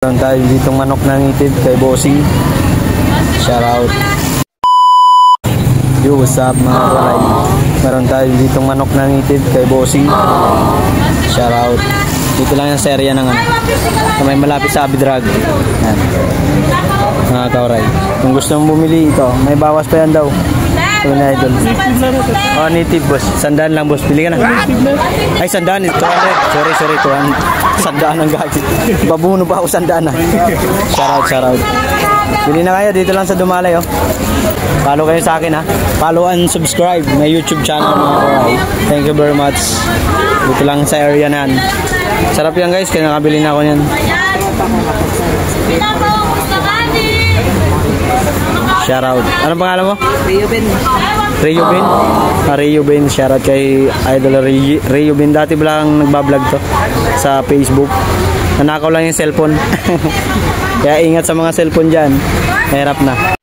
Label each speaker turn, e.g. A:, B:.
A: Meron tayo ditong manok na ngitid kay Bossing. Shout out. Yo, what's up mga kalay? Meron tayo ditong manok na ngitid kay Bossing. Shout out. Dito lang yung serya ng ano. May malapit sa Abidrag. Yan. Mga kauray. Kung gusto mong bumili ito, may bawas pa yan daw. Ito na idol. Oh, native boss. Sandaan lang boss. Pili ka na. Ay, sandaan. 200. Sorry. 200. Sandaan ang gagawin. Babuno pa ako sandaan na. Shout out. Pili na kayo. Dito lang sa Dumalay oh. Follow kayo sa akin ha. Follow and subscribe. May YouTube channel mga kauray. Thank you very much. Dito lang sa area na yan. Sarap yan guys. Kaya nakabili na ako yan. Shout out. Anong pangalan mo? Rio Ben. Rio Ben. Shout out kay Idol Rio Ben. Dati lang nagbablog to sa Facebook. Nanakaw lang yung cellphone. Kaya ingat sa mga cellphone dyan. Mahirap na.